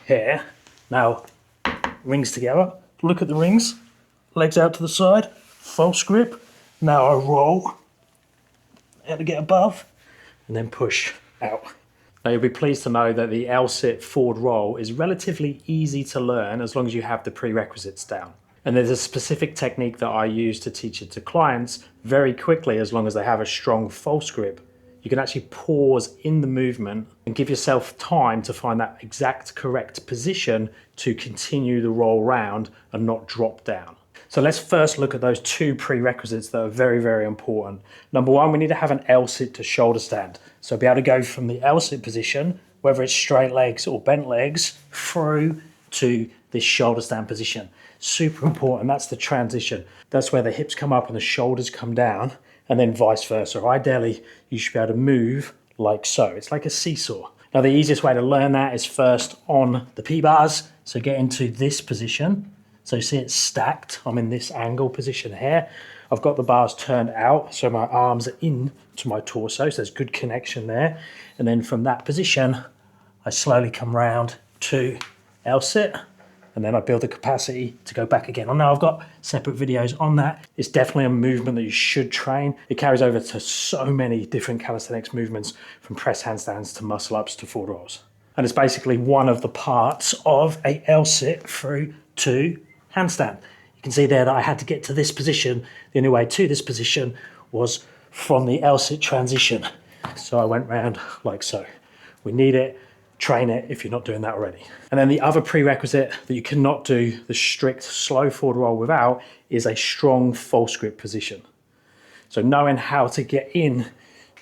here. Now, rings together. Look at the rings. Legs out to the side. False grip. Now I roll. How to get above. And then push out. Now you'll be pleased to know that the L-sit forward roll is relatively easy to learn as long as you have the prerequisites down. And there's a specific technique that I use to teach it to clients very quickly as long as they have a strong false grip. You can actually pause in the movement and give yourself time to find that exact correct position to continue the roll round and not drop down. So let's first look at those two prerequisites that are very, very important. Number one, we need to have an L-sit to shoulder stand. So be able to go from the L-sit position, whether it's straight legs or bent legs, through to this shoulder stand position. Super important, that's the transition. That's where the hips come up and the shoulders come down, and then vice versa. Ideally, you should be able to move like so. It's like a seesaw. Now the easiest way to learn that is first on the P-bars. So get into this position. So you see it's stacked. I'm in this angle position here. I've got the bars turned out, so my arms are in to my torso, so there's good connection there. And then from that position, I slowly come round to L-sit, and then I build the capacity to go back again. I know I've got separate videos on that. It's definitely a movement that you should train. It carries over to so many different calisthenics movements, from press handstands to muscle ups to forward rolls. And it's basically one of the parts of a L-sit through to handstand. You can see there that I had to get to this position. The only way to this position was from the L-sit transition. So I went round like so. We need it. Train it if you're not doing that already. And then the other prerequisite that you cannot do the strict slow forward roll without is a strong false grip position. So knowing how to get in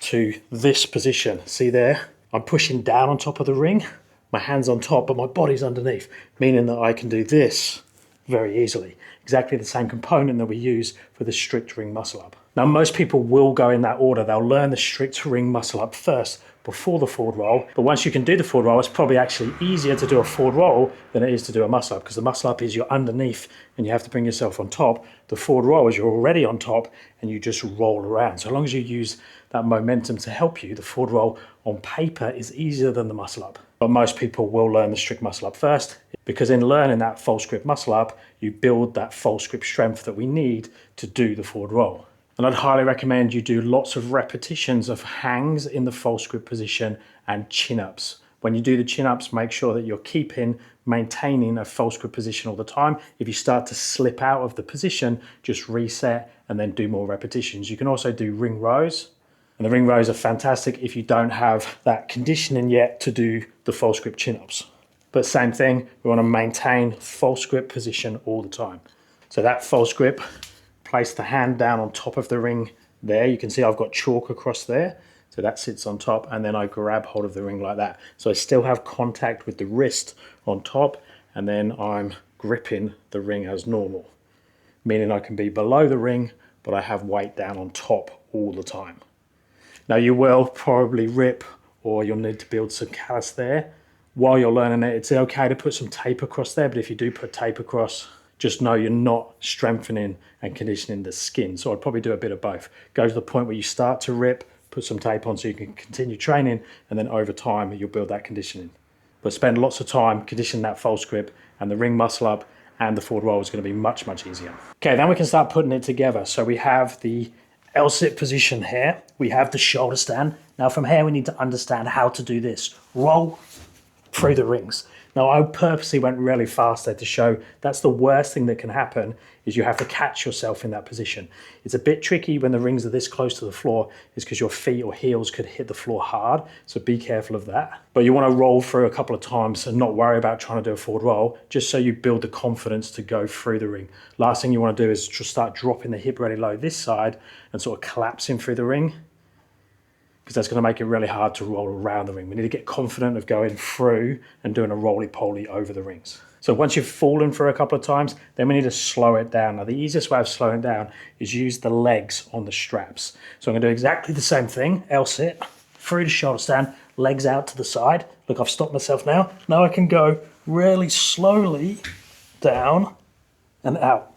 to this position. See there, I'm pushing down on top of the ring, my hand's on top but my body's underneath, meaning that I can do this very easily. Exactly the same component that we use for the strict ring muscle up. Now most people will go in that order. They'll learn the strict ring muscle up first before the forward roll, but once you can do the forward roll, it's probably actually easier to do a forward roll than it is to do a muscle up, because the muscle up is you're underneath and you have to bring yourself on top. The forward roll is you're already on top and you just roll around. So as long as you use that momentum to help you, the forward roll on paper is easier than the muscle up. But most people will learn the strict muscle up first, because in learning that false grip muscle up, you build that false grip strength that we need to do the forward roll. And I'd highly recommend you do lots of repetitions of hangs in the false grip position and chin-ups. When you do the chin-ups, make sure that you're maintaining a false grip position all the time. If you start to slip out of the position, just reset and then do more repetitions. You can also do ring rows. And the ring rows are fantastic if you don't have that conditioning yet to do the false grip chin-ups. But same thing, we want to maintain false grip position all the time. So that false grip, place the hand down on top of the ring there. You can see I've got chalk across there. So that sits on top, and then I grab hold of the ring like that. So I still have contact with the wrist on top, and then I'm gripping the ring as normal. Meaning I can be below the ring, but I have weight down on top all the time. Now you will probably rip, or you'll need to build some callus there. While you're learning it, it's okay to put some tape across there, but if you do put tape across, just know you're not strengthening and conditioning the skin. So I'd probably do a bit of both. Go to the point where you start to rip, put some tape on so you can continue training, and then over time you'll build that conditioning. But spend lots of time conditioning that false grip, and the ring muscle up and the forward roll is going to be much, much easier. Okay, then we can start putting it together. So we have the L-sit position here. We have the shoulder stand. Now from here we need to understand how to do this. Roll through the rings. Now I purposely went really fast there to show that's the worst thing that can happen, is you have to catch yourself in that position. It's a bit tricky when the rings are this close to the floor, is because your feet or heels could hit the floor hard, so be careful of that. But you want to roll through a couple of times and not worry about trying to do a forward roll, just so you build the confidence to go through the ring. Last thing you want to do is just start dropping the hip really low this side and sort of collapsing through the ring, because that's going to make it really hard to roll around the ring. We need to get confident of going through and doing a roly-poly over the rings. So once you've fallen through a couple of times, then we need to slow it down. Now the easiest way of slowing it down is use the legs on the straps. So I'm going to do exactly the same thing, L-sit, through the shoulder stand, legs out to the side. Look, I've stopped myself now. Now I can go really slowly down and out.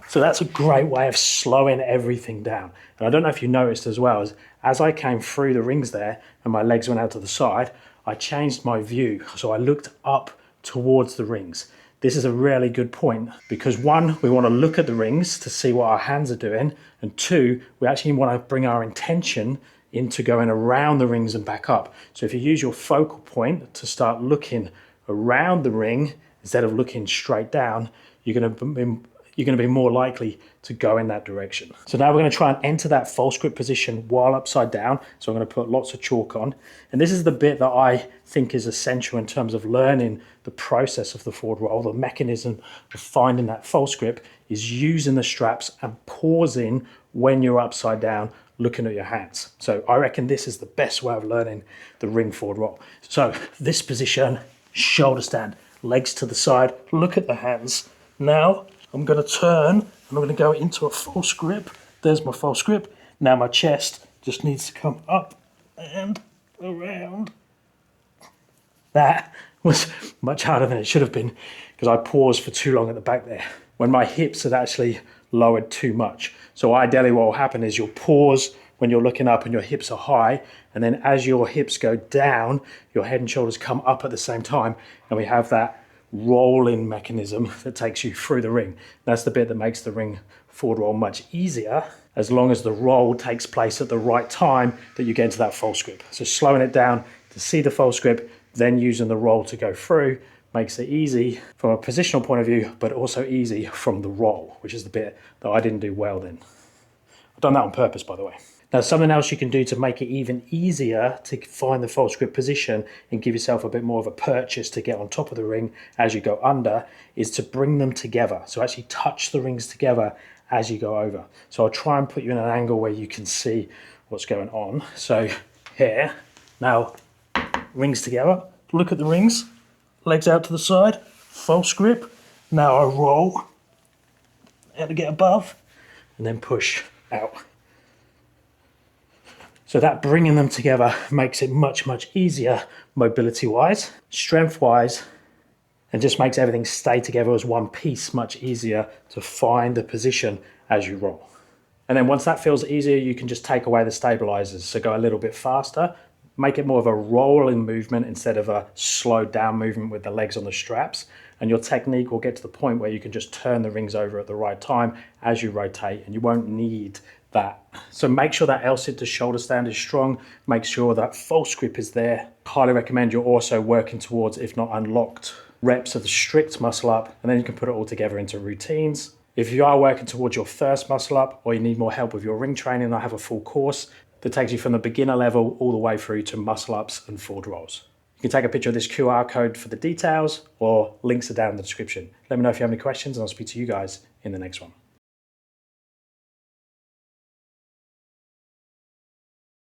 So that's a great way of slowing everything down. And I don't know if you noticed as well, as I came through the rings there and my legs went out to the side, I changed my view. So I looked up towards the rings. This is a really good point because one, we want to look at the rings to see what our hands are doing, and two, we actually want to bring our intention into going around the rings and back up. So if you use your focal point to start looking around the ring instead of looking straight down, you're going to be more likely to go in that direction. So now we're going to try and enter that false grip position while upside down. So I'm going to put lots of chalk on. And this is the bit that I think is essential in terms of learning the process of the forward roll. The mechanism of finding that false grip is using the straps and pausing when you're upside down, looking at your hands. So I reckon this is the best way of learning the ring forward roll. So this position, shoulder stand, legs to the side, look at the hands. Now I'm going to turn and I'm going to go into a false grip. There's my false grip. Now my chest just needs to come up and around. That was much harder than it should have been because I paused for too long at the back there when my hips had actually lowered too much. So ideally what will happen is you'll pause when you're looking up and your hips are high, and then as your hips go down, your head and shoulders come up at the same time, and we have that rolling mechanism that takes you through the ring. That's the bit that makes the ring forward roll much easier, as long as the roll takes place at the right time that you get into that false grip. So slowing it down to see the false grip, then using the roll to go through, makes it easy from a positional point of view, but also easy from the roll, which is the bit that I didn't do well then. I've done that on purpose, by the way. Now, something else you can do to make it even easier to find the false grip position and give yourself a bit more of a purchase to get on top of the ring as you go under is to bring them together. So actually touch the rings together as you go over. So I'll try and put you in an angle where you can see what's going on. So here, now rings together, look at the rings, legs out to the side, false grip. Now I roll and to get above and then push out. So that bringing them together makes it much, much easier mobility-wise, strength-wise, and just makes everything stay together as one piece much easier to find the position as you roll. And then once that feels easier, you can just take away the stabilizers. So go a little bit faster, make it more of a rolling movement instead of a slowed down movement with the legs on the straps. And your technique will get to the point where you can just turn the rings over at the right time as you rotate, and you won't need that. So make sure that L-sit to shoulder stand is strong. Make sure that false grip is there. Highly recommend you're also working towards, if not unlocked, reps of the strict muscle up, and then you can put it all together into routines. If you are working towards your first muscle up or you need more help with your ring training, I have a full course that takes you from the beginner level all the way through to muscle ups and forward rolls. You can take a picture of this QR code for the details, or links are down in the description. Let me know if you have any questions and I'll speak to you guys in the next one.